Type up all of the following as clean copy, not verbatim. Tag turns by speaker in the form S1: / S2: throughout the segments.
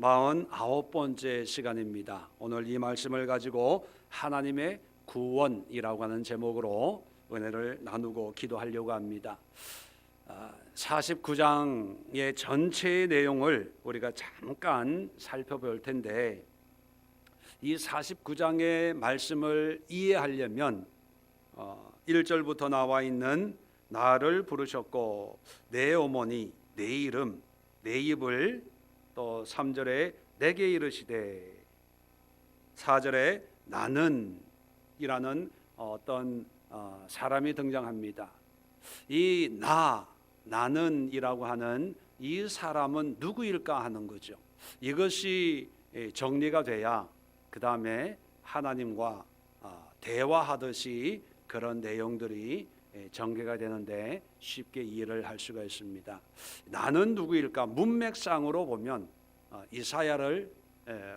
S1: 49번째 시간입니다. 오늘 이 말씀을 가지고 하나님의 구원이라고 하는 제목으로 은혜를 나누고 기도하려고 합니다. 49장의 전체의 내용을 우리가 잠깐 살펴볼 텐데, 이 49장의 말씀을 이해하려면 1절부터 나와 있는 나를 부르셨고 내 어머니 내 이름 내 입을, 또 3절에 내게 이르시되, 4절에 나는 이라는 어떤 사람이 등장합니다. 이 나는 이라고 하는 이 사람은 누구일까 하는 거죠. 이것이 정리가 돼야 그 다음에 하나님과 대화하듯이 그런 내용들이 전개가 되는데 쉽게 이해를 할 수가 있습니다. 나는 누구일까? 문맥상으로 보면 이사야를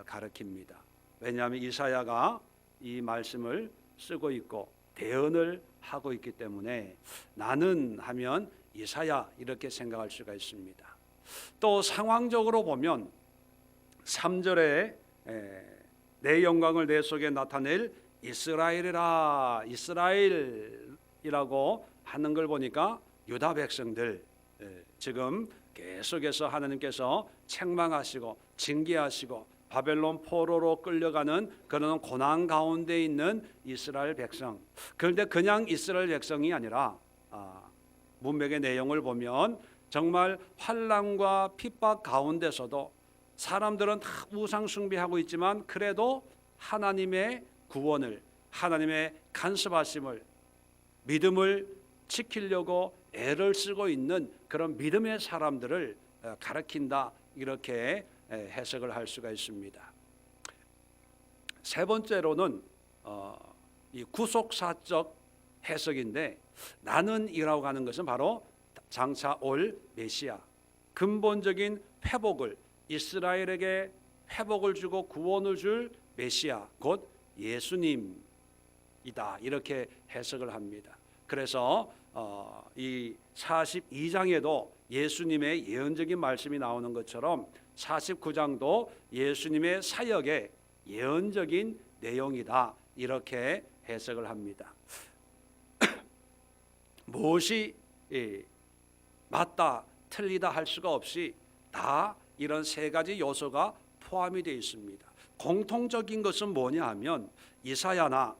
S1: 가리킵니다. 왜냐하면 이사야가 이 말씀을 쓰고 있고 대언을 하고 있기 때문에 나는 하면 이사야 이렇게 생각할 수가 있습니다. 또 상황적으로 보면 3절에 내 영광을 내 속에 나타낼 이스라엘이라, 이스라엘이라고 하는 걸 보니까 유다 백성들, 지금 계속해서 하나님께서 책망하시고 징계하시고 바벨론 포로로 끌려가는 그런 고난 가운데 있는 이스라엘 백성. 그런데 그냥 이스라엘 백성이 아니라 문맥의 내용을 보면 정말 환난과 핍박 가운데서도 사람들은 다 우상 숭배하고 있지만 그래도 하나님의 구원을, 하나님의 간섭하심을, 믿음을 지키려고 애를 쓰고 있는 그런 믿음의 사람들을 가리킨다, 이렇게 해석을 할 수가 있습니다. 세 번째로는 이 구속사적 해석인데, 나는이라고 하는 것은 바로 장차 올 메시아, 근본적인 회복을, 이스라엘에게 회복을 주고 구원을 줄 메시아, 곧 예수님이다, 이렇게 해석을 합니다. 그래서 이 42장에도 예수님의 예언적인 말씀이 나오는 것처럼 49장도 예수님의 사역의 예언적인 내용이다, 이렇게 해석을 합니다. 무엇이 맞다 틀리다 할 수가 없이 다 이런 세 가지 요소가 포함이 되어 있습니다. 공통적인 것은 뭐냐 하면 이사야나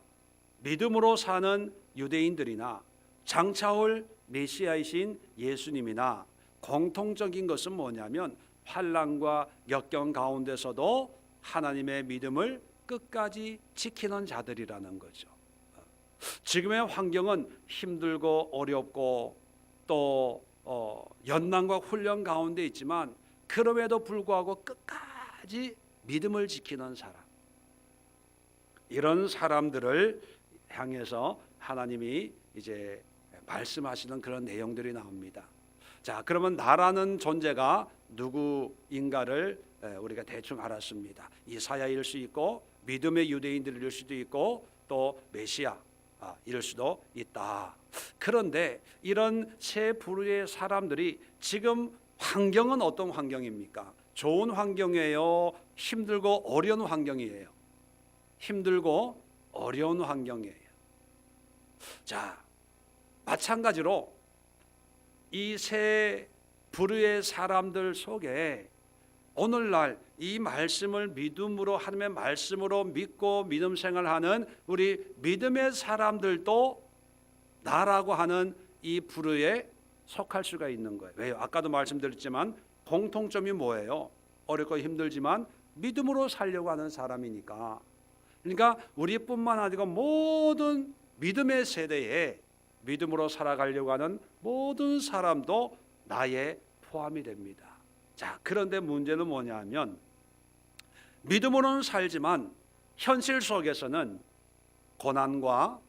S1: 믿음으로 사는 유대인들이나 장차올 메시아이신 예수님이나 공통적인 것은 뭐냐면 환난과 역경 가운데서도 하나님의 믿음을 끝까지 지키는 자들이라는 거죠. 지금의 환경은 힘들고 어렵고 또 연난과 훈련 가운데 있지만 그럼에도 불구하고 끝까지 믿음을 지키는 사람, 이런 사람들을 향해서 하나님이 이제 말씀하시는 그런 내용들이 나옵니다. 자, 그러면 나라는 존재가 누구인가를 우리가 대충 알았습니다. 이사야일 수 있고 믿음의 유대인들일 수도 있고 또 메시아일 수도 있다. 그런데 이런 세 부류의 사람들이 지금 환경은 어떤 환경입니까? 좋은 환경이에요? 힘들고 어려운 환경이에요? 힘들고 어려운 환경이에요. 자, 마찬가지로 이 세 부류의 사람들 속에 오늘날 이 말씀을 믿음으로, 하나님의 말씀으로 믿고 믿음 생활하는 우리 믿음의 사람들도 나라고 하는 이 부류에 속할 수가 있는 거예요. 왜요? 아까도 말씀드렸지만 공통점이 뭐예요? 어렵고 힘들지만 믿음으로 살려고 하는 사람이니까. 그러니까 우리뿐만 아니라 모든 믿음의 세대에 믿음으로 살아가려고 하는 모든 사람도 나에 포함이 됩니다. 자, 그런데 문제는 뭐냐 하면 믿음으로는 살지만 현실 속에서는 고난과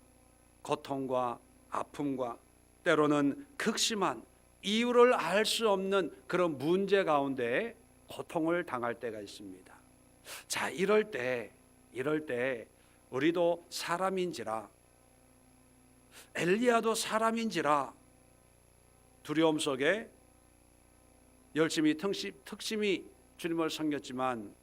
S1: 고통과 아픔과 때로는 극심한 이유를 알 수 없는 그런 문제 가운데 고통을 당할 때가 있습니다. 자, 이럴 때 우리도 사람인지라, 엘리야도 사람인지라 두려움 속에 열심히 특심히 주님을 섬겼지만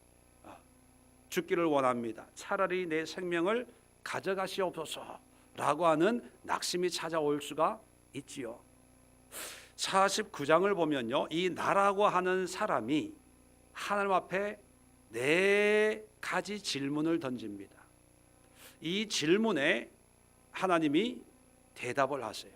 S1: 죽기를 원합니다. 차라리 내 생명을 가져가시옵소서라고 하는 낙심이 찾아올 수가 있지요. 49장을 보면요, 이 나라고 하는 사람이 하나님 앞에 4가지 질문을 던집니다. 이 질문에 하나님이 대답을 하세요.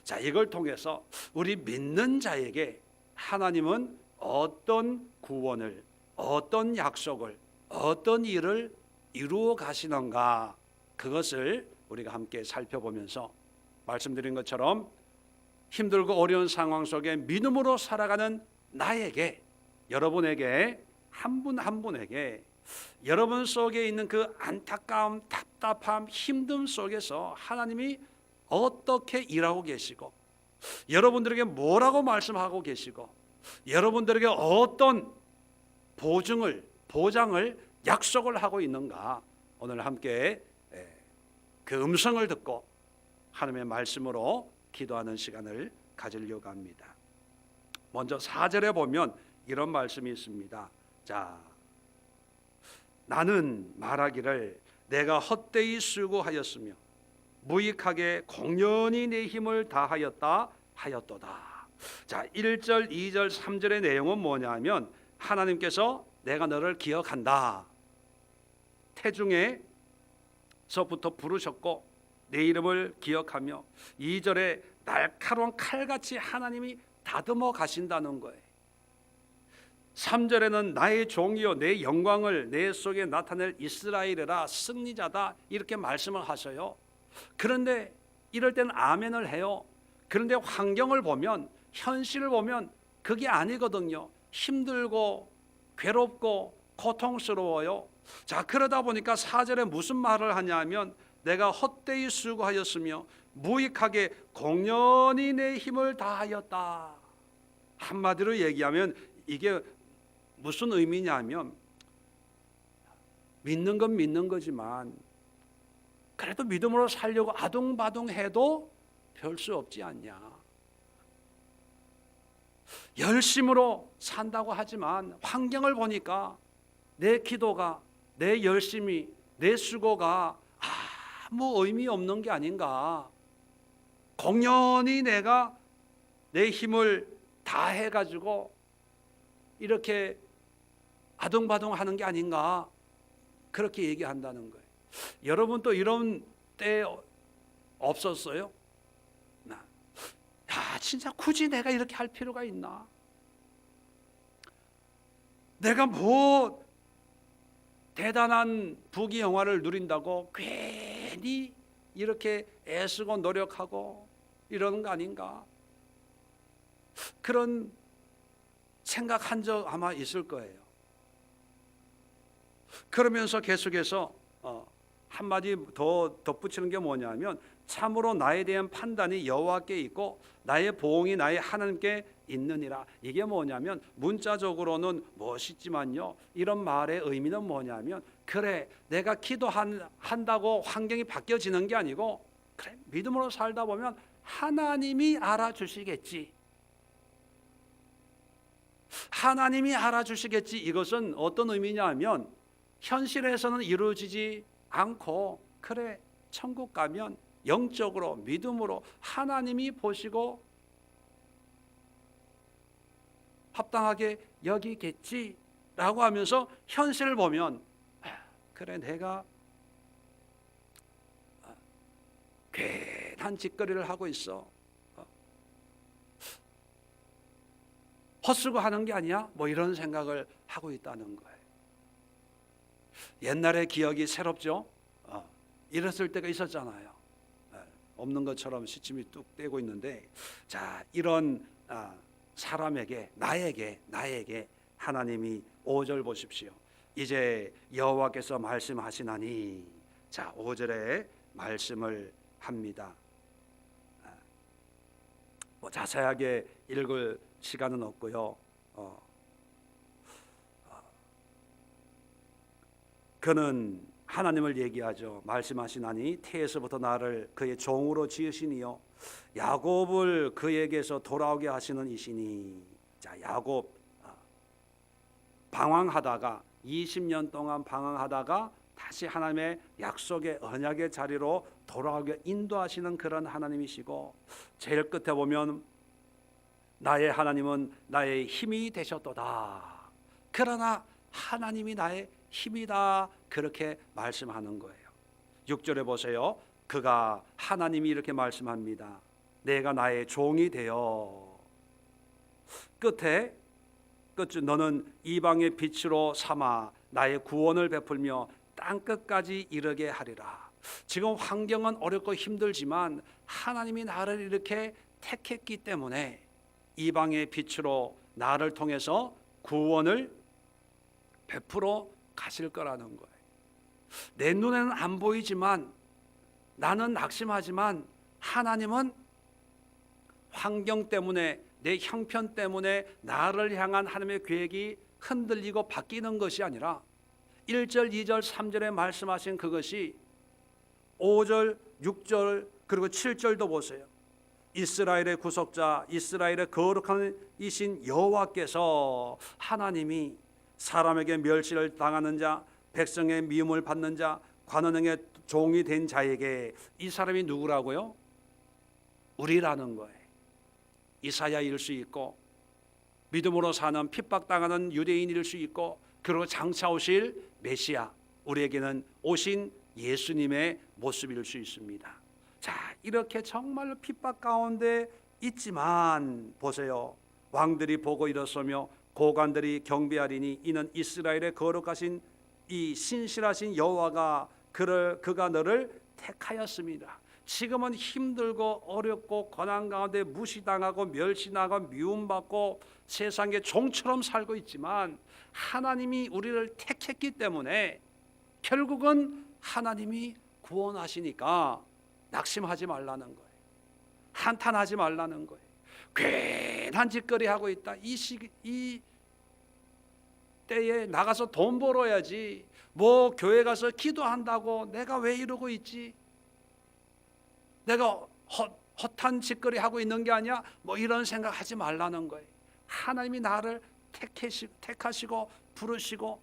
S1: 자, 이걸 통해서 우리 믿는 자에게 하나님은 어떤 구원을, 어떤 약속을, 어떤 일을 이루어 가시는가, 그것을 우리가 함께 살펴보면서 말씀드린 것처럼 힘들고 어려운 상황 속에 믿음으로 살아가는 나에게, 여러분에게, 한 분 한 분에게 여러분 속에 있는 그 안타까움, 답답함, 힘듦 속에서 하나님이 어떻게 일하고 계시고, 여러분들에게 뭐라고 말씀하고 계시고, 여러분들에게 어떤 보장을, 약속을 하고 있는가, 오늘 함께 그 음성을 듣고 하나님의 말씀으로 기도하는 시간을 가지려고 합니다. 먼저 4절에 보면 이런 말씀이 있습니다. 자, 나는 말하기를 내가 헛되이 수고하였으며 무익하게 공연히 내 힘을 다하였다 하였도다. 자, 1절, 2절, 3절의 내용은 뭐냐면 하나님께서 내가 너를 기억한다, 태중에서부터 부르셨고 내 이름을 기억하며, 2절에 날카로운 칼같이 하나님이 다듬어 가신다는 거예요. 3절에는 나의 종이요 내 영광을 내 속에 나타낼 이스라엘이라 승리자다, 이렇게 말씀을 하셔요. 그런데 이럴 때는 아멘을 해요. 그런데 환경을 보면, 현실을 보면 그게 아니거든요. 힘들고 괴롭고 고통스러워요. 자, 그러다 보니까 4절에 무슨 말을 하냐면 내가 헛되이 수고하였으며 무익하게 공연히 내 힘을 다하였다. 한마디로 얘기하면 이게 무슨 의미냐면, 믿는 건 믿는 거지만 그래도 믿음으로 살려고 아둥바둥해도 별 수 없지 않냐. 열심으로 산다고 하지만 환경을 보니까 내 기도가, 내 열심이, 내 수고가 아무 의미 없는 게 아닌가. 공연히 내가 내 힘을 다 해가지고 이렇게 아둥바둥하는 게 아닌가, 그렇게 얘기한다는 거예요. 여러분 또 이런 때 없었어요? 진짜 굳이 내가 이렇게 할 필요가 있나? 내가 뭐 대단한 부귀영화를 누린다고 괜히 이렇게 애쓰고 노력하고 이러는 거 아닌가? 그런 생각한 적 아마 있을 거예요. 그러면서 계속해서 한마디 더 덧붙이는 게 뭐냐면, 참으로 나에 대한 판단이 여호와께 있고 나의 보응이 나의 하나님께 있느니라. 이게 뭐냐면 문자적으로는 멋있지만요, 이런 말의 의미는 뭐냐면, 그래 내가 기도한다고 환경이 바뀌어지는 게 아니고, 그래 믿음으로 살다 보면 하나님이 알아주시겠지, 하나님이 알아주시겠지. 이것은 어떤 의미냐면 현실에서는 이루어지지 않고, 그래 천국 가면 영적으로 믿음으로 하나님이 보시고 합당하게 여기겠지라고 하면서 현실을 보면, 그래 내가 괜한 짓거리를 하고 있어, 헛수고하는 게 아니야, 뭐 이런 생각을 하고 있다는 거예요. 옛날의 기억이 새롭죠. 이랬을 때가 있었잖아요. 없는 것처럼 시침이 뚝 떼고 있는데, 자, 이런 사람에게, 나에게 하나님이 5절 보십시오. 이제 여호와께서 말씀하시나니, 자 5절에 말씀을 합니다. 뭐 자세하게 읽을 시간은 없고요. 그는 하나님을 얘기하죠. 말씀하시나니 태에서부터 나를 그의 종으로 지으시니요 야곱을 그에게서 돌아오게 하시는 이시니. 자, 야곱, 방황하다가 20년 동안 방황하다가 다시 하나님의 약속의 언약의 자리로 돌아오게 인도하시는 그런 하나님이시고, 제일 끝에 보면 나의 하나님은 나의 힘이 되셨도다. 그러나 하나님이 나의 힘이다. 그렇게 말씀하는 거예요. 6절에 보세요. 그가 하나님이 이렇게 말씀합니다. 내가 나의 종이 되어. 끝에 너는 이방의 빛으로 삼아 나의 구원을 베풀며 땅끝까지 이르게 하리라. 지금 환경은 어렵고 힘들지만 하나님이 나를 이렇게 택했기 때문에 이방의 빛으로 나를 통해서 구원을 베풀어 가실 거라는 거예요. 내 눈에는 안 보이지만, 나는 낙심하지만 하나님은 환경 때문에, 내 형편 때문에 나를 향한 하나님의 계획이 흔들리고 바뀌는 것이 아니라 1절, 2절, 3절에 말씀하신 그것이 5절, 6절 그리고 7절도 보세요. 이스라엘의 구속자, 이스라엘의 거룩한 이신 여호와께서, 하나님이 사람에게 멸시를 당하는 자, 백성의 미움을 받는 자, 관원의 종이 된 자에게, 이 사람이 누구라고요? 우리라는 거예요. 이사야일 수 있고, 믿음으로 사는 핍박당하는 유대인일 수 있고, 그리고 장차 오실 메시아, 우리에게는 오신 예수님의 모습일 수 있습니다. 자, 이렇게 정말로 핍박 가운데 있지만 보세요. 왕들이 보고 일어서며 고관들이 경배하리니 이는 이스라엘의 거룩하신 이 신실하신 여호와가 그가 너를 택하였습니다. 지금은 힘들고 어렵고 고난 가운데 무시당하고 멸시당하고 미움받고 세상의 종처럼 살고 있지만, 하나님이 우리를 택했기 때문에 결국은 하나님이 구원하시니까 낙심하지 말라는 거예요. 한탄하지 말라는 거예요. 괜한 짓거리 하고 있다. 이 때에 나가서 돈 벌어야지. 뭐 교회 가서 기도한다고 내가 왜 이러고 있지? 내가 헛한 짓거리 하고 있는 게 아니야? 뭐 이런 생각하지 말라는 거예요. 하나님이 나를 택하시고 부르시고,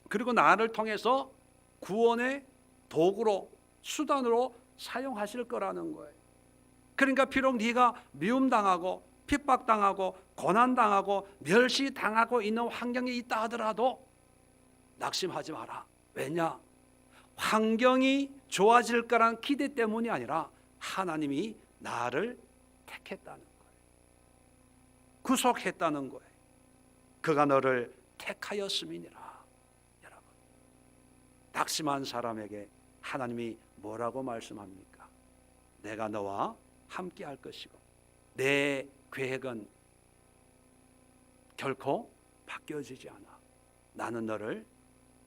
S1: 그리고 나를 통해서 구원의 도구로, 수단으로 사용하실 거라는 거예요. 그러니까 비록 네가 미움당하고 핍박당하고 고난당하고 멸시당하고 있는 환경에 있다 하더라도 낙심하지 마라. 왜냐? 환경이 좋아질 거란 기대 때문이 아니라 하나님이 나를 택했다는 거예요. 구속했다는 거예요. 그가 너를 택하였음이니라. 여러분, 낙심한 사람에게 하나님이 뭐라고 말씀합니까? 내가 너와 함께 할 것이고 내 계획은 결코 바뀌어지지 않아. 나는 너를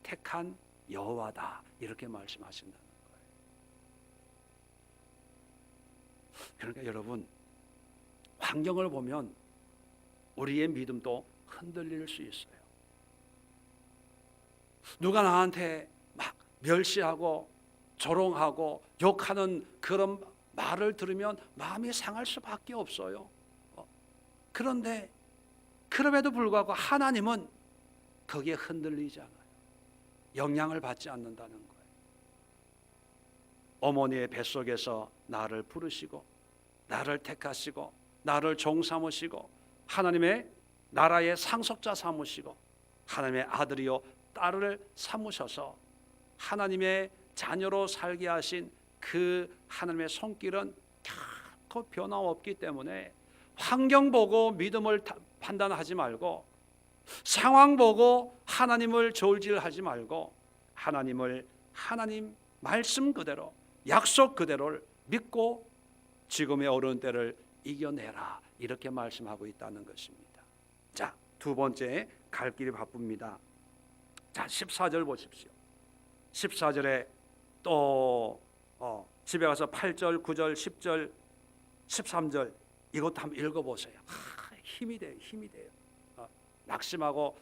S1: 택한 여호와다. 이렇게 말씀하신다는 거예요. 그러니까 여러분, 환경을 보면 우리의 믿음도 흔들릴 수 있어요. 누가 나한테 막 멸시하고 조롱하고 욕하는 그런 말을 들으면 마음이 상할 수밖에 없어요. 그런데 그럼에도 불구하고 하나님은 거기에 흔들리지 않아요. 영향을 받지 않는다는 거예요. 어머니의 뱃속에서 나를 부르시고 나를 택하시고 나를 종 삼으시고 하나님의 나라의 상속자 삼으시고 하나님의 아들이요 딸을 삼으셔서 하나님의 자녀로 살게 하신 그 하나님의 손길은 결코 변함없기 때문에 환경 보고 믿음을 판단하지 말고, 상황 보고 하나님을 저울질하지 말고, 하나님 말씀 그대로, 약속 그대로를 믿고 지금의 어려운 때를 이겨내라. 이렇게 말씀하고 있다는 것입니다. 자, 두 번째, 갈 길이 바쁩니다. 자, 14절 보십시오. 14절에 또 집에 가서 8절, 9절, 10절, 13절 이것도 한번 읽어보세요. 힘이 돼요. 낙심하고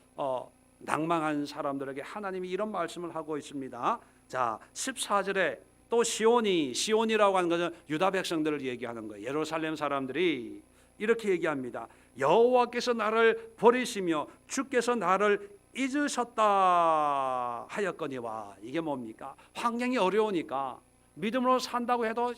S1: 낭망한 사람들에게 하나님이 이런 말씀을 하고 있습니다. 자, 14절에 또 시온이라고 하는 것은 유다 백성들을 얘기하는 거예요. 예루살렘 사람들이 이렇게 얘기합니다. 여호와께서 나를 버리시며 주께서 나를 잊으셨다 하였거니와. 이게 뭡니까? 환경이 어려우니까 믿음으로 산다고 해도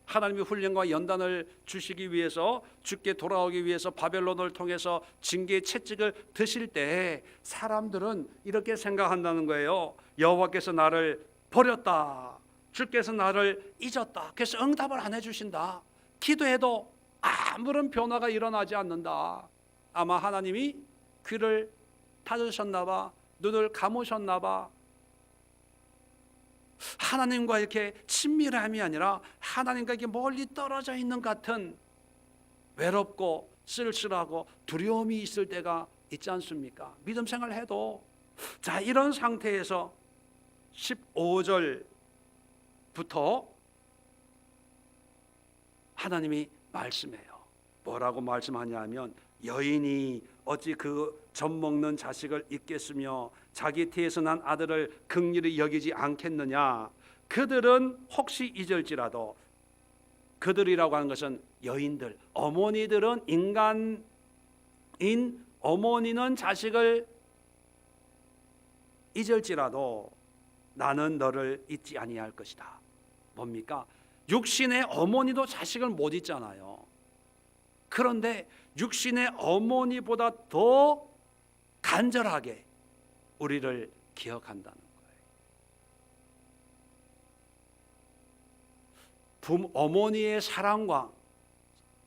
S1: 하나님이 훈련과 연단을 주시기 위해서, 주께 돌아오기 위해서 바벨론을 통해서 징계의 채찍을 드실 때 사람들은 이렇게 생각한다는 거예요. 여호와께서 나를 버렸다, 주께서 나를 잊었다. 그래서 응답을 안 해주신다. 기도해도 아무런 변화가 일어나지 않는다. 아마 하나님이 귀를 닫으셨나 봐, 눈을 감으셨나 봐. 하나님과 이렇게 친밀함이 아니라 하나님과 이렇게 멀리 떨어져 있는 것 같은 외롭고 쓸쓸하고 두려움이 있을 때가 있지 않습니까? 믿음 생활을 해도. 자, 이런 상태에서 15절부터 하나님이 말씀해요. 뭐라고 말씀하냐면, 여인이 어찌 그 젖먹는 자식을 잊겠으며 자기 태에서 난 아들을 긍휼히 여기지 않겠느냐. 그들은 혹시 잊을지라도, 그들이라고 하는 것은 여인들, 어머니들은, 인간인 어머니는 자식을 잊을지라도 나는 너를 잊지 아니할 것이다. 뭡니까? 육신의 어머니도 자식을 못 잊잖아요. 그런데 육신의 어머니보다 더 간절하게 우리를 기억한다는 거예요. 어머니의 사랑과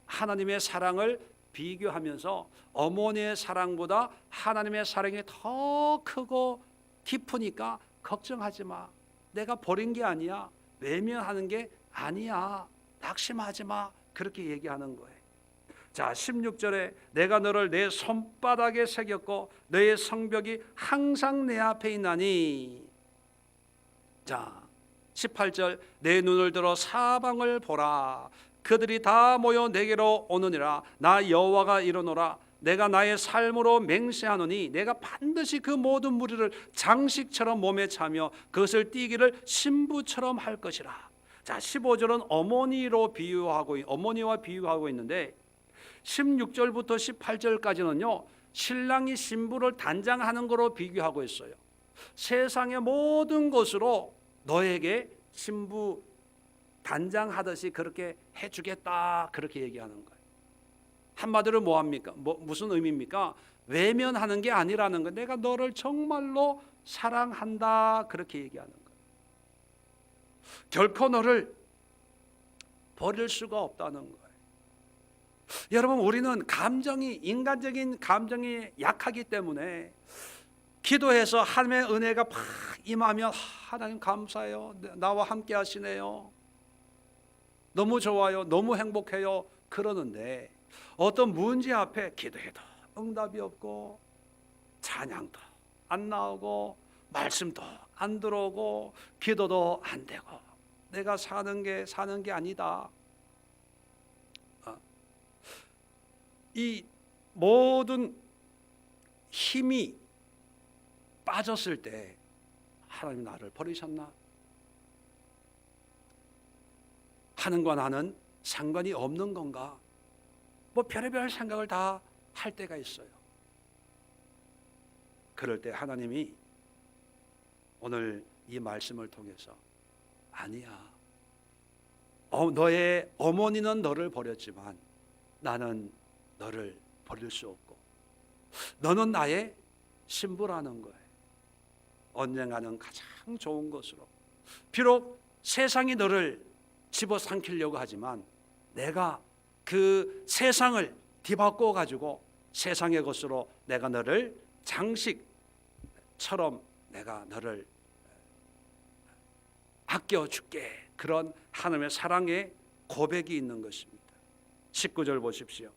S1: 하나님의 사랑을 비교하면서 어머니의 사랑보다 하나님의 사랑이 더 크고 깊으니까 걱정하지 마. 내가 버린 게 아니야. 외면하는 게 아니야. 낙심하지 마. 그렇게 얘기하는 거예요. 자, 16절에 내가 너를 내 손바닥에 새겼고 너의 성벽이 항상 내 앞에 있나니. 자, 18절 내 눈을 들어 사방을 보라. 그들이 다 모여 내게로 오느니라. 나 여호와가 이르노라. 내가 나의 삶으로 맹세하노니 내가 반드시 그 모든 무리를 장식처럼 몸에 차며 그것을 띠기를 신부처럼 할 것이라. 자, 15절은 어머니와 비유하고 있는데 16절부터 18절까지는요 신랑이 신부를 단장하는 거로 비교하고 있어요. 세상의 모든 것으로 너에게 신부 단장하듯이 그렇게 해주겠다, 그렇게 얘기하는 거예요. 한마디로 뭐합니까? 무슨 의미입니까? 외면하는 게 아니라는 거예요. 내가 너를 정말로 사랑한다, 그렇게 얘기하는 거예요. 결코 너를 버릴 수가 없다는 거예요. 여러분, 우리는 인간적인 감정이 약하기 때문에 기도해서 하나님의 은혜가 팍 임하면 하나님 감사해요, 나와 함께 하시네요, 너무 좋아요, 너무 행복해요, 그러는데 어떤 문제 앞에 기도해도 응답이 없고 찬양도 안 나오고 말씀도 안 들어오고 기도도 안 되고 내가 사는 게 아니다. 이 모든 힘이 빠졌을 때 하나님 나를 버리셨나? 하는과 나는 상관이 없는 건가? 뭐 별의별 생각을 다 할 때가 있어요. 그럴 때 하나님이 오늘 이 말씀을 통해서 아니야, 너의 어머니는 너를 버렸지만 나는 너를 버릴 수 없고 너는 나의 신부라는 거예요. 언젠가는 가장 좋은 것으로, 비록 세상이 너를 집어삼키려고 하지만 내가 그 세상을 뒤바꿔 가지고 세상의 것으로 내가 너를 장식처럼 내가 너를 아껴줄게. 그런 하나님의 사랑의 고백이 있는 것입니다. 19절 보십시오.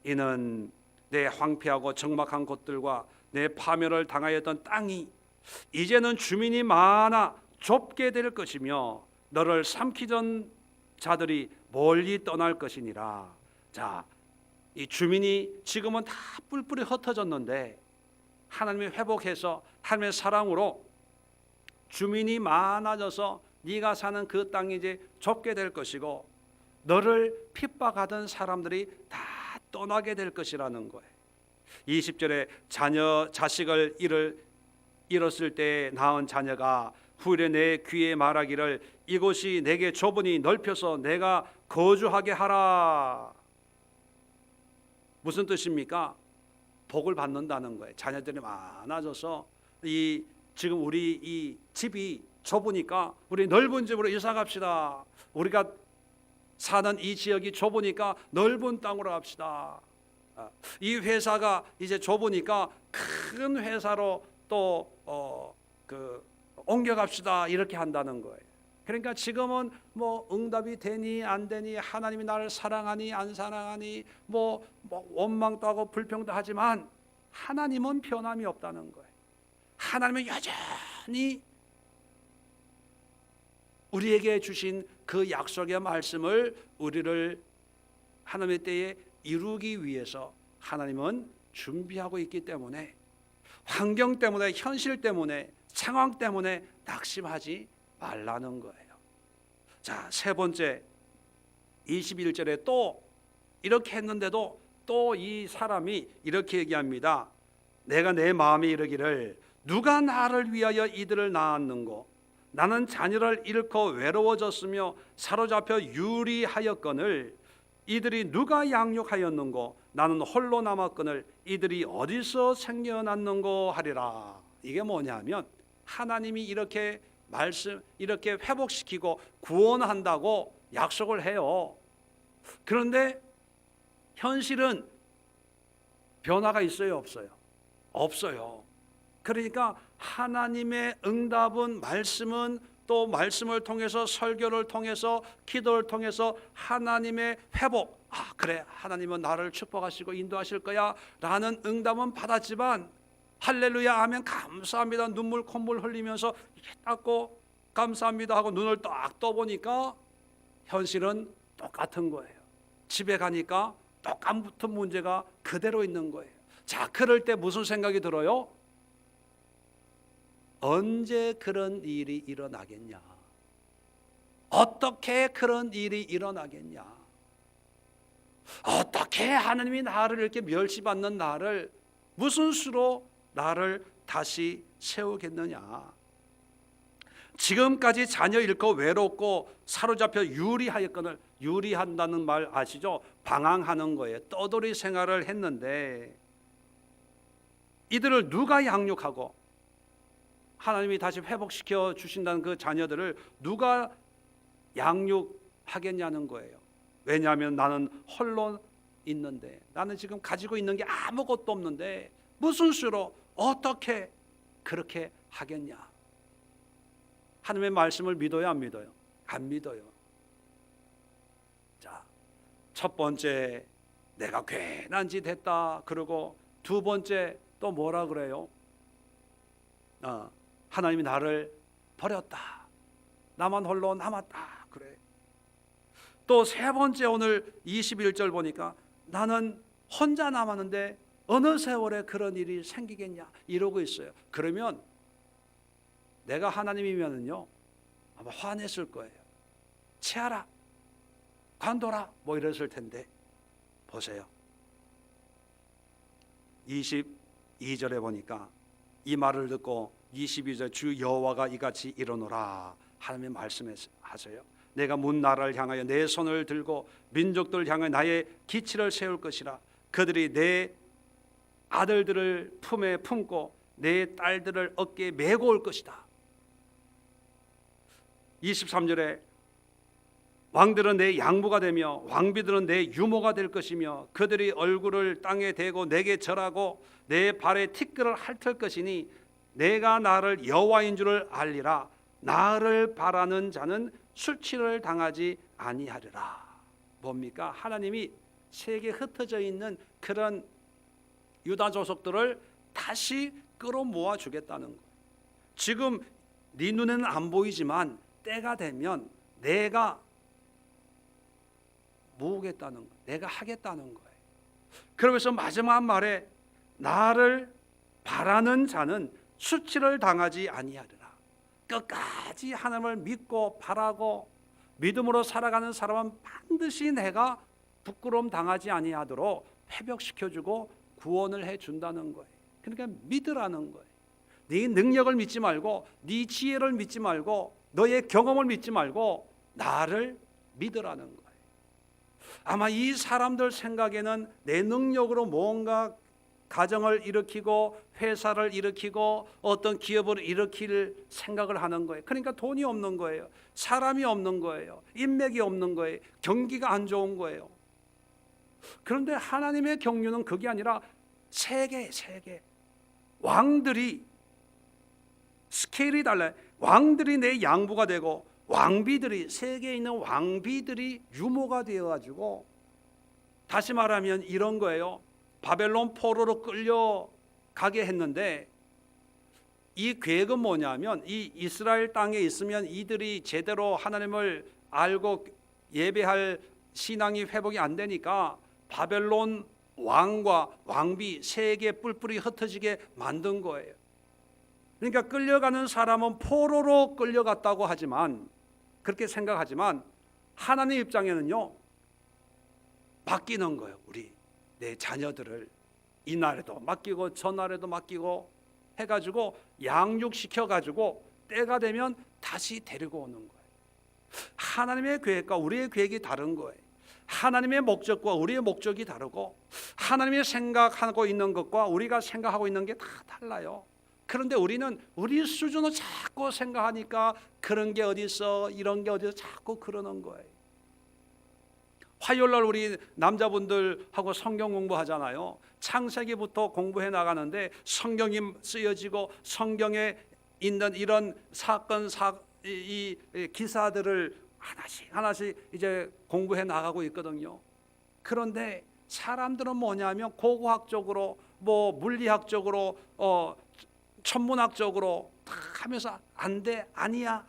S1: 이는 내 황폐하고 적막한 곳들과 내 파멸을 당하였던 땅이 이제는 주민이 많아 좁게 될 것이며 너를 삼키던 자들이 멀리 떠날 것이니라. 자, 이 주민이 지금은 다 뿔뿔이 흩어졌는데 하나님이 회복해서 하나님의 사랑으로 주민이 많아져서 네가 사는 그 땅이 이제 좁게 될 것이고 너를 핍박하던 사람들이 다 떠나게 될 것이라는 거예요. 20절에 자식을 잃었을 때 낳은 자녀가 후일에 내 귀에 말하기를 이곳이 내게 좁으니 넓혀서 내가 거주하게 하라. 무슨 뜻입니까? 복을 받는다는 거예요. 자녀들이 많아져서 지금 우리 이 집이 좁으니까 우리 넓은 집으로 이사 갑시다. 우리가 사는 이 지역이 좁으니까 넓은 땅으로 갑시다. 이 회사가 이제 좁으니까 큰 회사로 또 옮겨갑시다. 이렇게 한다는 거예요. 그러니까 지금은 뭐 응답이 되니 안 되니, 하나님이 나를 사랑하니 안 사랑하니, 뭐 원망도 하고 불평도 하지만 하나님은 변함이 없다는 거예요. 하나님은 여전히 우리에게 주신 그 약속의 말씀을 우리를 하나님의 때에 이루기 위해서 하나님은 준비하고 있기 때문에, 환경 때문에, 현실 때문에, 상황 때문에 낙심하지 말라는 거예요. 자, 세 번째, 21절에 또 이렇게 했는데도 또 이 사람이 이렇게 얘기합니다. 내가 내 마음에 이르기를 누가 나를 위하여 이들을 낳았는고, 나는 자녀를 잃고 외로워졌으며 사로잡혀 유리하였거늘 이들이 누가 양육하였는고, 나는 홀로 남았거늘 이들이 어디서 생겨났는고 하리라. 이게 뭐냐면 하나님이 이렇게 이렇게 회복시키고 구원한다고 약속을 해요. 그런데 현실은 변화가 있어요, 없어요? 없어요. 그러니까 하나님의 응답은, 말씀은, 또 말씀을 통해서, 설교를 통해서, 기도를 통해서 하나님의 회복, 그래, 하나님은 나를 축복하시고 인도하실 거야 라는 응답은 받았지만, 할렐루야 하면 감사합니다, 눈물 콧물 흘리면서 이렇게 닦고 감사합니다 하고 눈을 딱 떠보니까 현실은 똑같은 거예요. 집에 가니까 똑같은 문제가 그대로 있는 거예요. 자, 그럴 때 무슨 생각이 들어요? 언제 그런 일이 일어나겠냐? 어떻게 그런 일이 일어나겠냐? 어떻게 하나님이 나를 이렇게 멸시받는 나를 무슨 수로 나를 다시 세우겠느냐? 지금까지 자녀 잃고 외롭고 사로잡혀 유리하였거늘, 유리한다는 말 아시죠? 방황하는 거예요. 떠돌이 생활을 했는데 이들을 누가 양육하고 하나님이 다시 회복시켜 주신다는 그 자녀들을 누가 양육하겠냐는 거예요. 왜냐하면 나는 홀로 있는데, 나는 지금 가지고 있는 게 아무것도 없는데 무슨 수로 어떻게 그렇게 하겠냐? 하나님의 말씀을 믿어요, 안 믿어요? 안 믿어요. 자, 첫 번째, 내가 괜한 짓 했다 그러고, 두 번째 또 뭐라 그래요? 하나님이 나를 버렸다, 나만 홀로 남았다 그래. 또 세 번째, 오늘 21절 보니까 나는 혼자 남았는데 어느 세월에 그런 일이 생기겠냐 이러고 있어요. 그러면 내가 하나님이면은요 아마 화냈을 거예요. 체하라, 관둬라 뭐 이랬을 텐데, 보세요. 22절에 보니까 이 말을 듣고 22절 주 여호와가 이같이 이르노라 하나님의 말씀하세요. 내가 문 나라를 향하여 내 손을 들고 민족들을 향하여 나의 기치를 세울 것이라. 그들이 내 아들들을 품에 품고 내 딸들을 어깨에 메고 올 것이다. 23절에 왕들은 내 양부가 되며 왕비들은 내 유모가 될 것이며 그들이 얼굴을 땅에 대고 내게 절하고 내 발에 티끌을 핥을 것이니 내가 나를 여호와인 줄을 알리라. 나를 바라는 자는 수치를 당하지 아니하리라. 뭡니까? 하나님이 세계에 흩어져 있는 그런 유다 족속들을 다시 끌어모아 주겠다는 거예요. 지금 네 눈에는 안 보이지만 때가 되면 내가 모으겠다는 거예요. 내가 하겠다는 거예요. 그러면서 마지막 말에 나를 바라는 자는 수치를 당하지 아니하리라. 끝까지 하나님을 믿고 바라고 믿음으로 살아가는 사람은 반드시 내가 부끄러움 당하지 아니하도록 회복시켜주고 구원을 해준다는 거예요. 그러니까 믿으라는 거예요. 네 능력을 믿지 말고, 네 지혜를 믿지 말고, 너의 경험을 믿지 말고 나를 믿으라는 거예요. 아마 이 사람들 생각에는 내 능력으로 뭔가 가정을 일으키고 회사를 일으키고 어떤 기업을 일으킬 생각을 하는 거예요. 그러니까 돈이 없는 거예요. 사람이 없는 거예요. 인맥이 없는 거예요. 경기가 안 좋은 거예요. 그런데 하나님의 경륜은 그게 아니라 세계 왕들이 스케일이 달라요. 왕들이 내 양부가 되고 왕비들이, 세계에 있는 왕비들이 유모가 되어가지고, 다시 말하면 이런 거예요. 바벨론 포로로 끌려가게 했는데 이 계획은 뭐냐면, 이 이스라엘 땅에 있으면 이들이 제대로 하나님을 알고 예배할 신앙이 회복이 안 되니까 바벨론 왕과 왕비 세계 뿔뿔이 흩어지게 만든 거예요. 그러니까 끌려가는 사람은 포로로 끌려갔다고 하지만, 그렇게 생각하지만 하나님 입장에는요, 맡기는 거예요. 우리 내 자녀들을 이 날에도 맡기고 저 날에도 맡기고 해가지고 양육시켜가지고 때가 되면 다시 데리고 오는 거예요. 하나님의 계획과 우리의 계획이 다른 거예요. 하나님의 목적과 우리의 목적이 다르고, 하나님의 생각하고 있는 것과 우리가 생각하고 있는 게 다 달라요. 그런데 우리는 우리 수준으로 자꾸 생각하니까 그런 게 어디 있어, 이런 게 어디 있어, 자꾸 그러는 거예요. 화요일 날 우리 남자분들하고 성경 공부하잖아요. 창세기부터 공부해 나가는데 성경이 쓰여지고 성경에 있는 이런 사건, 이 기사들을 하나씩 이제 공부해 나가고 있거든요. 그런데 사람들은 뭐냐면 고고학적으로, 뭐 물리학적으로, 천문학적으로 다 하면서 안 돼, 아니야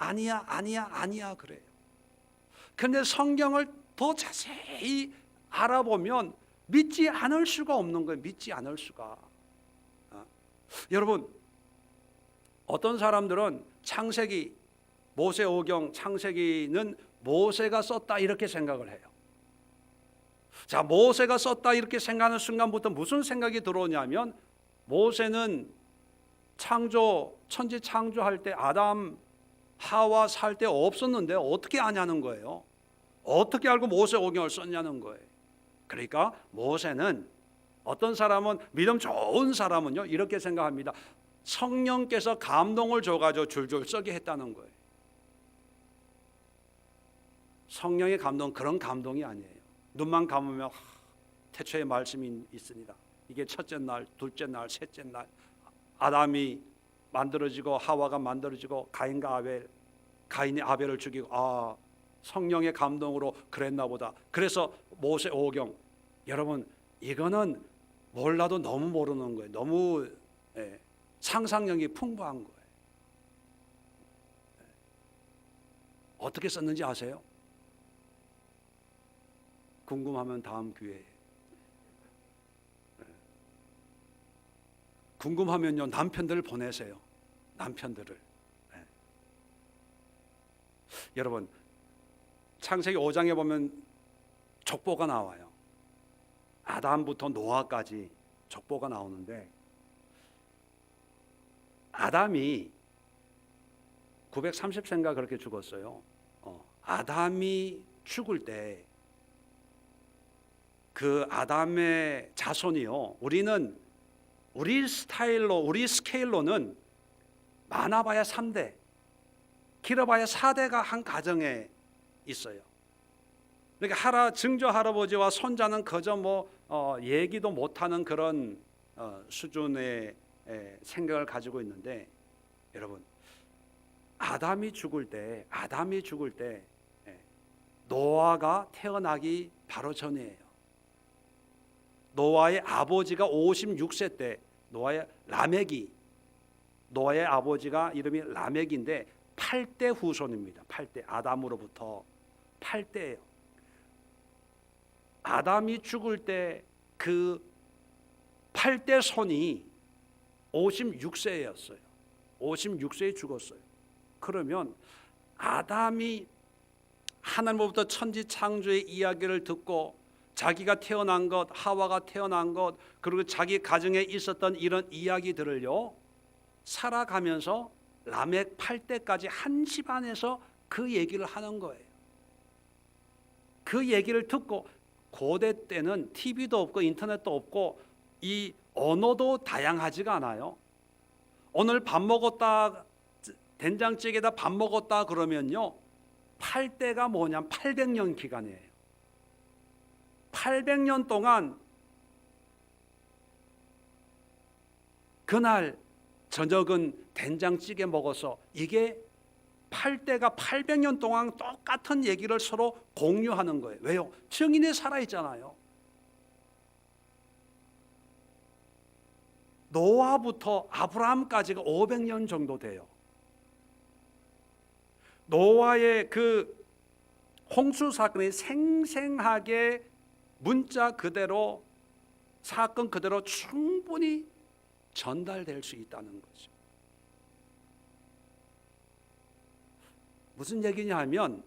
S1: 그래요. 그런데 성경을 더 자세히 알아보면 믿지 않을 수가 없는 거예요. 믿지 않을 수가. 여러분, 어떤 사람들은 창세기, 모세오경 창세기는 모세가 썼다 이렇게 생각을 해요. 자, 모세가 썼다 이렇게 생각하는 순간부터 무슨 생각이 들어오냐면, 모세는 천지 창조할 때 아담 하와 살 때 없었는데 어떻게 아냐는 거예요. 어떻게 알고 모세오경을 썼냐는 거예요. 그러니까 모세는, 어떤 사람은, 믿음 좋은 사람은요 이렇게 생각합니다. 성령께서 감동을 줘가지고 줄줄 쓰게 했다는 거예요. 성령의 감동, 그런 감동이 아니에요. 눈만 감으면 태초에 말씀이 있습니다. 이게 첫째 날, 둘째 날, 셋째 날 아담이 만들어지고 하와가 만들어지고 가인과 아벨, 가인이 아벨을 죽이고, 성령의 감동으로 그랬나 보다. 그래서 모세오경, 여러분 이거는 몰라도 너무 모르는 거예요. 너무 상상력이 풍부한 거예요. 어떻게 썼는지 아세요? 궁금하면 다음 기회에. 궁금하면요 남편들을 보내세요. 남편들을. 여러분 창세기 5장에 보면 족보가 나와요. 아담부터 노아까지 족보가 나오는데, 아담이 930세인가 그렇게 죽었어요. 아담이 죽을 때 그 아담의 자손이요, 우리는 우리 스타일로, 우리 스케일로는 많아봐야 3대, 길어봐야 4대가 한 가정에 있어요. 그러니까 증조 할아버지와 손자는 그저 얘기도 못하는 그런 수준의 생각을 가지고 있는데, 여러분 아담이 죽을 때 노아가 태어나기 바로 전이에요. 노아의 아버지가 56세 때, 노아의 아버지가 이름이 라멕인데 8대 후손입니다. 8대, 아담으로부터 8대예요. 아담이 죽을 때 그 8대 손이 56세였어요. 56세에 죽었어요. 그러면 아담이 하나님으로부터 천지 창조의 이야기를 듣고 자기가 태어난 것, 하와가 태어난 것, 그리고 자기 가정에 있었던 이런 이야기들을요 살아가면서 라멕 8대까지 한 집안에서 그 얘기를 하는 거예요. 그 얘기를 듣고, 고대 때는 TV도 없고 인터넷도 없고 이 언어도 다양하지가 않아요. 오늘 밥 먹었다, 된장찌개에다 밥 먹었다 그러면요 8대가 뭐냐면 800년 기간이에요. 800년 동안 그날 저녁은 된장찌개 먹어서, 이게 8대가 800년 동안 똑같은 얘기를 서로 공유하는 거예요. 왜요? 증인이 살아있잖아요. 노아부터 아브라함까지가 500년 정도 돼요. 노아의 그 홍수 사건이 생생하게 문자 그대로, 사건 그대로 충분히 전달될 수 있다는 거죠. 무슨 얘기냐 하면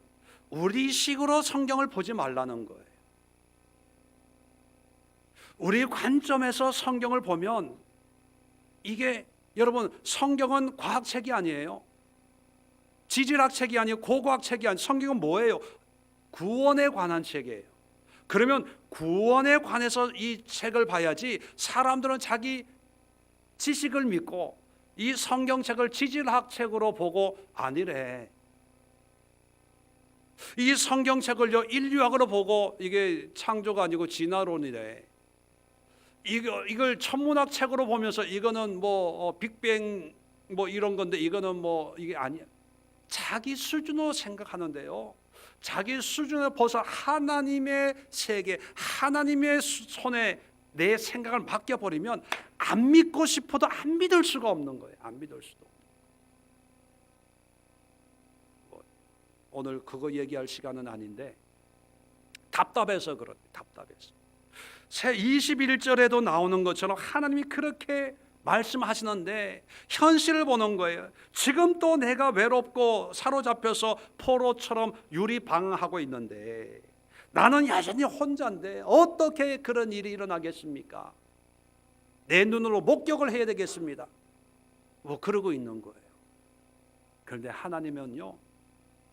S1: 우리식으로 성경을 보지 말라는 거예요. 우리 관점에서 성경을 보면, 이게 여러분 성경은 과학책이 아니에요. 지질학 책이 아니고 고고학 책이 아니에요. 성경은 뭐예요? 구원에 관한 책이에요. 그러면 구원에 관해서 이 책을 봐야지, 사람들은 자기 지식을 믿고 이 성경책을 지질학 책으로 보고 아니래. 이 성경책을요 인류학으로 보고 이게 창조가 아니고 진화론이래. 이걸 천문학 책으로 보면서 이거는 뭐 빅뱅 뭐 이런 건데 이거는 뭐 이게 아니야. 자기 수준으로 생각하는데요, 자기 수준을 벗어 하나님의 세계, 하나님의 손에 내 생각을 맡겨버리면 안 믿고 싶어도 안 믿을 수가 없는 거예요. 안 믿을 수도. 오늘 그거 얘기할 시간은 아닌데 답답해서 그렇다. 답답해서. 새 21절에도 나오는 것처럼 하나님이 그렇게 말씀하시는데 현실을 보는 거예요. 지금 또 내가 외롭고 사로잡혀서 포로처럼 유리방황하고 있는데 나는 여전히 혼자인데 어떻게 그런 일이 일어나겠습니까? 내 눈으로 목격을 해야 되겠습니다. 뭐 그러고 있는 거예요. 그런데 하나님은요,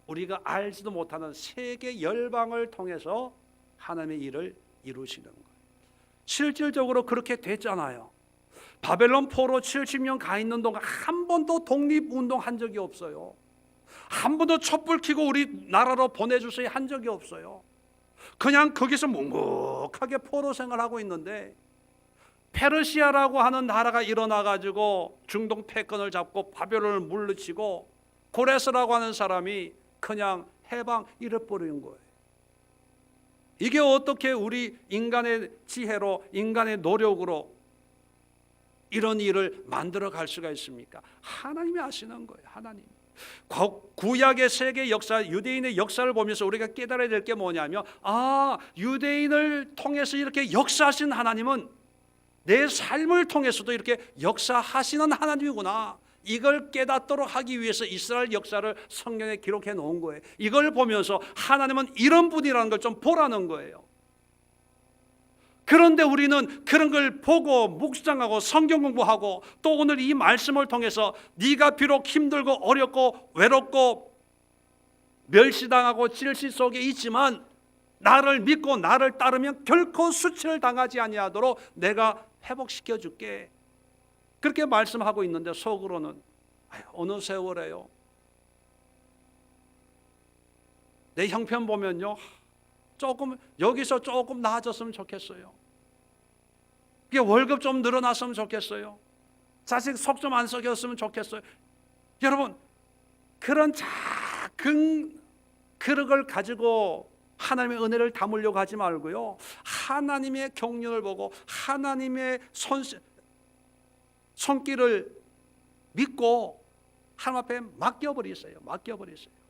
S1: 우리가 알지도 못하는 세계 열방을 통해서 하나님의 일을 이루시는 거예요. 실질적으로 그렇게 됐잖아요. 바벨론 포로 70년 가 있는 동안 한 번도 독립운동 한 적이 없어요. 한 번도 촛불 켜고 우리 나라로 보내주세요 한 적이 없어요. 그냥 거기서 묵묵하게 포로 생활하고 있는데 페르시아라고 하는 나라가 일어나가지고 중동 패권을 잡고 바벨론을 물리치고 고레스라고 하는 사람이 그냥 해방 잃어버리는 거예요. 이게 어떻게 우리 인간의 지혜로, 인간의 노력으로 이런 일을 만들어 갈 수가 있습니까? 하나님이 하시는 거예요. 하나님. 구약의 세계 역사, 유대인의 역사를 보면서 우리가 깨달아야 될 게 뭐냐면, 유대인을 통해서 이렇게 역사하신 하나님은 내 삶을 통해서도 이렇게 역사하시는 하나님이구나. 이걸 깨닫도록 하기 위해서 이스라엘 역사를 성경에 기록해 놓은 거예요. 이걸 보면서 하나님은 이런 분이라는 걸 좀 보라는 거예요. 그런데 우리는 그런 걸 보고 묵상하고 성경 공부하고 또 오늘 이 말씀을 통해서 네가 비록 힘들고 어렵고 외롭고 멸시당하고 질시 속에 있지만 나를 믿고 나를 따르면 결코 수치를 당하지 아니하도록 내가 회복시켜 줄게, 그렇게 말씀하고 있는데 속으로는 어느 세월에요. 내 형편 보면요, 조금 여기서 조금 나아졌으면 좋겠어요. 이게 월급 좀 늘어났으면 좋겠어요. 자식 속 좀 안 썩였으면 좋겠어요. 여러분, 그런 작은 그릇을 가지고 하나님의 은혜를 담으려고 하지 말고요, 하나님의 경륜을 보고 하나님의 손길을 믿고 하나님 앞에 맡겨버리세요. 맡겨버리세요.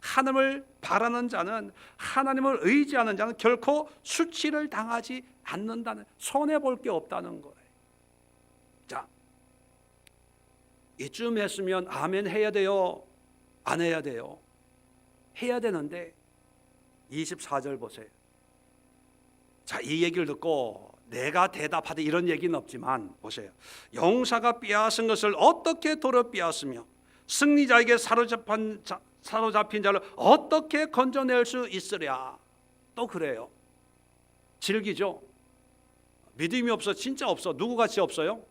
S1: 하나님을 바라는 자는, 하나님을 의지하는 자는 결코 수치를 당하지 않는다는, 손해볼 게 없다는 거예요. 자, 이쯤 했으면 아멘 해야 돼요? 안 해야 돼요? 해야 되는데 24절 보세요. 자, 이 얘기를 듣고 내가 대답하되 이런 얘기는 없지만 보세요. 용사가 빼앗은 것을 어떻게 도로 빼앗으며 승리자에게 사로잡힌 자를 어떻게 건져낼 수 있으랴. 또 그래요. 질기죠. 믿음이 없어. 진짜 없어. 누구같이 없어요?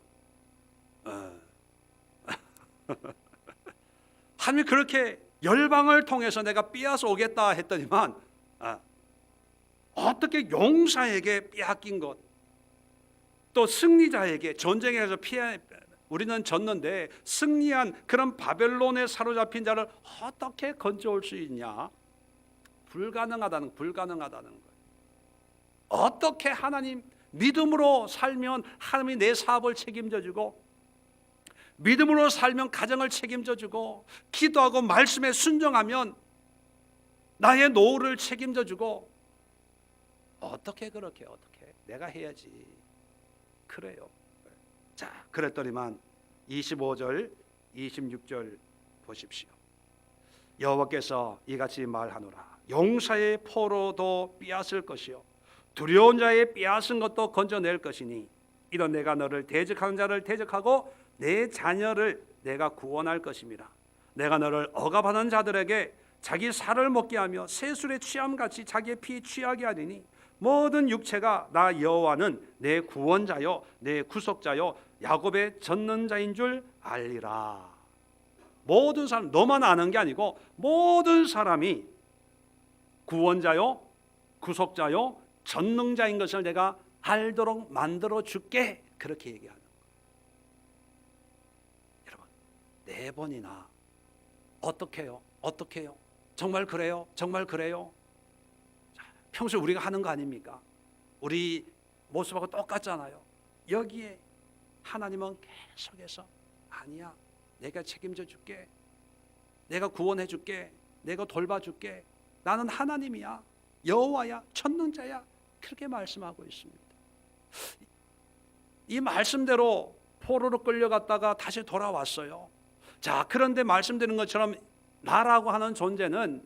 S1: 하나님이 그렇게 열방을 통해서 내가 빼앗아 오겠다 했더니만 어떻게 용사에게 빼앗긴 것, 또 승리자에게 전쟁에서 우리는 졌는데 승리한 그런 바벨론에 사로잡힌 자를 어떻게 건져올 수 있냐? 불가능하다는 거예요. 어떻게 하나님 믿음으로 살면 하나님이 내 사업을 책임져 주고, 믿음으로 살면 가정을 책임져 주고, 기도하고 말씀에 순종하면 나의 노후를 책임져 주고, 어떻게 그렇게 어떻게 내가 해야지. 그래요. 자, 그랬더니만 25절 26절 보십시오. 여호와께서 이같이 말하노라. 용사의 포로도 빼앗을 것이요 두려운 자의 빼앗은 것도 건져낼 것이니 이런 내가 너를 대적하는 자를 대적하고 내 자녀를 내가 구원할 것임이라. 내가 너를 억압하는 자들에게 자기 살을 먹게 하며 새술에 취함같이 자기의 피 취하게 하리니 모든 육체가 나 여호와는 내 구원자요 내 구속자요 야곱의 젖는 자인 줄 알리라. 모든 사람, 너만 아는 게 아니고 모든 사람이 구원자요 구속자요 전능자인 것을 내가 알도록 만들어 줄게. 그렇게 얘기하는 거예요. 여러분, 4번이나 어떻게요? 어떻게요? 정말 그래요? 정말 그래요? 평소에 우리가 하는 거 아닙니까? 우리 모습하고 똑같잖아요. 여기에 하나님은 계속해서 아니야, 내가 책임져 줄게, 내가 구원해 줄게, 내가 돌봐줄게, 나는 하나님이야, 여호와야, 전능자야, 그렇게 말씀하고 있습니다. 이 말씀대로 포로로 끌려갔다가 다시 돌아왔어요. 자, 그런데 말씀드린 것처럼 나라고 하는 존재는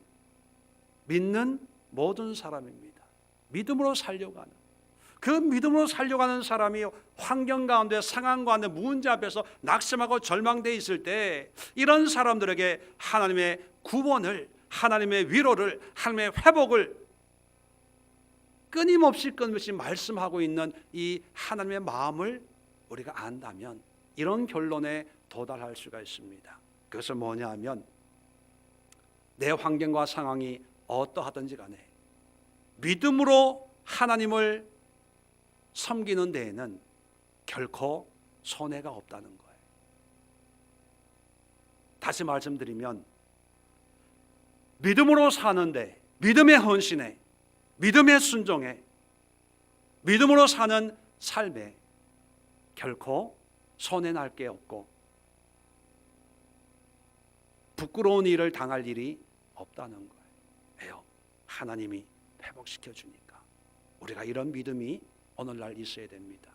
S1: 믿는 모든 사람입니다. 믿음으로 살려고 하는, 그 믿음으로 살려고 하는 사람이 환경 가운데, 상황 가운데, 문제 앞에서 낙심하고 절망되어 있을 때 이런 사람들에게 하나님의 구원을, 하나님의 위로를, 하나님의 회복을 끊임없이 말씀하고 있는 이 하나님의 마음을 우리가 안다면 이런 결론에 도달할 수가 있습니다. 그것은 뭐냐 하면 내 환경과 상황이 어떠하든지 간에 믿음으로 하나님을 섬기는 데에는 결코 손해가 없다는 거예요. 다시 말씀드리면 믿음으로 사는데, 믿음의 헌신에, 믿음의 순종에, 믿음으로 사는 삶에 결코 손해날 게 없고 부끄러운 일을 당할 일이 없다는 거예요. 왜요? 하나님이 회복시켜 주니까. 우리가 이런 믿음이 오늘날 있어야 됩니다.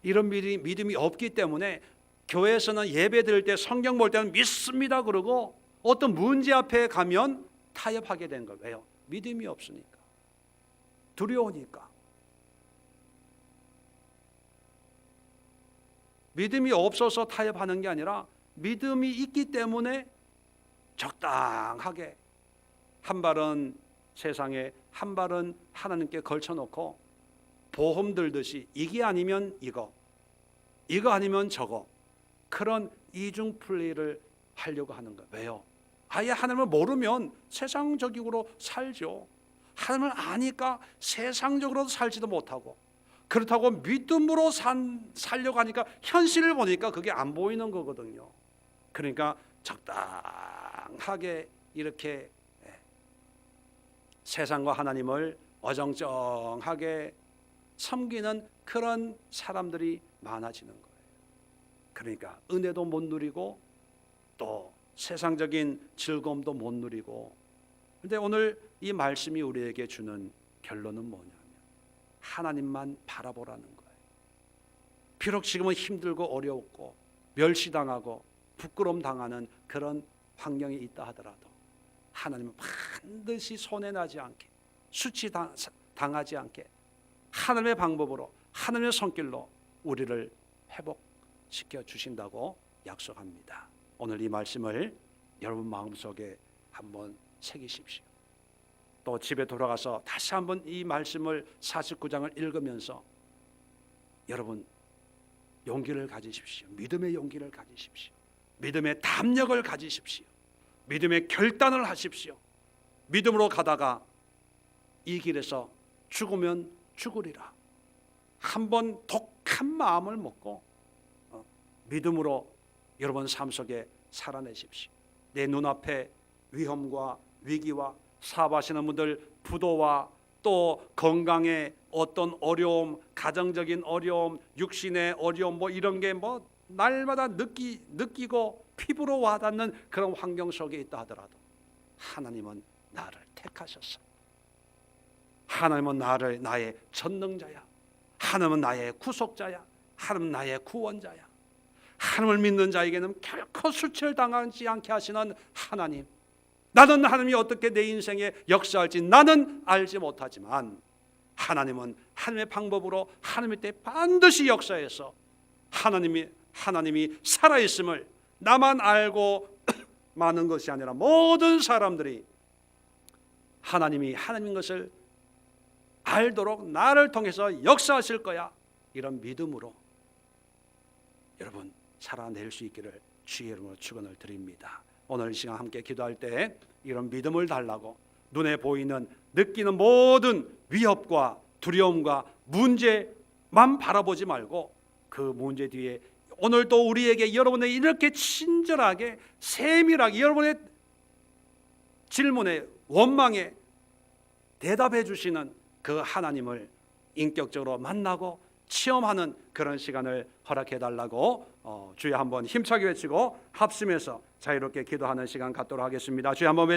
S1: 이런 믿음이 없기 때문에 교회에서는 예배 드릴 때, 성경 볼 때는 믿습니다 그러고 어떤 문제 앞에 가면 타협하게 되는 거예요. 왜요? 믿음이 없으니까, 두려우니까. 믿음이 없어서 타협하는 게 아니라 믿음이 있기 때문에 적당하게 한 발은 세상에, 한 발은 하나님께 걸쳐놓고 보험 들듯이 이게 아니면 이거 아니면 저거, 그런 이중 플레이를 하려고 하는 거예요. 왜요? 아예 하나님을 모르면 세상적으로 살죠. 하나님을 아니까 세상적으로 살지도 못하고, 그렇다고 믿음으로 살려고 하니까 현실을 보니까 그게 안 보이는 거거든요. 그러니까 적당하게 이렇게 세상과 하나님을 어정쩡하게 섬기는 그런 사람들이 많아지는 거예요. 그러니까 은혜도 못 누리고 또 세상적인 즐거움도 못 누리고. 그런데 오늘 이 말씀이 우리에게 주는 결론은 뭐냐면 하나님만 바라보라는 거예요. 비록 지금은 힘들고 어렵고 멸시당하고 부끄러움 당하는 그런 환경이 있다 하더라도 하나님은 반드시 손해나지 않게, 수치당하지 않게 하나님의 방법으로 하나님의 손길로 우리를 회복시켜 주신다고 약속합니다. 오늘 이 말씀을 여러분 마음속에 한번 새기십시오. 또 집에 돌아가서 다시 한번 이 말씀을 49장을 읽으면서 여러분 용기를 가지십시오. 믿음의 용기를 가지십시오. 믿음의 담력을 가지십시오. 믿음의 결단을 하십시오. 믿음으로 가다가 이 길에서 죽으면 죽으리라. 한번 독한 마음을 먹고 믿음으로 여러분 삶 속에 살아내십시오. 내 눈앞에 위험과 위기와 사업하시는 분들 부도와 또 건강의 어떤 어려움, 가정적인 어려움, 육신의 어려움 뭐 이런 게 뭐 날마다 느끼고 피부로 와닿는 그런 환경 속에 있다 하더라도 하나님은 나를 택하셨어. 하나님은 나의 전능자야. 하나님은 나의 구속자야. 하나님은 나의 구원자야. 하나님을 믿는 자에게는 결코 수치당하지 않게 하시는 하나님. 나는 하나님이 어떻게 내 인생에 역사할지 나는 알지 못하지만 하나님은 하나님의 방법으로 하나님의 때 반드시 역사해서 하나님이 살아있음을 나만 알고 많은 것이 아니라 모든 사람들이 하나님이 하나님인 것을 알도록 나를 통해서 역사하실 거야. 이런 믿음으로 여러분 살아낼 수 있기를 주의 이름으로 축원을 드립니다. 오늘 이 시간 함께 기도할 때 이런 믿음을 달라고 눈에 보이는 느끼는 모든 위협과 두려움과 문제만 바라보지 말고 그 문제 뒤에 오늘도 우리에게 여러분의 이렇게 친절하게 세밀하게 여러분의 질문에 원망에 대답해 주시는 그 하나님을 인격적으로 만나고 체험하는 그런 시간을 허락해 달라고 주여 한번 힘차게 외치고 합심해서 자유롭게 기도하는 시간 갖도록 하겠습니다. 주여 한번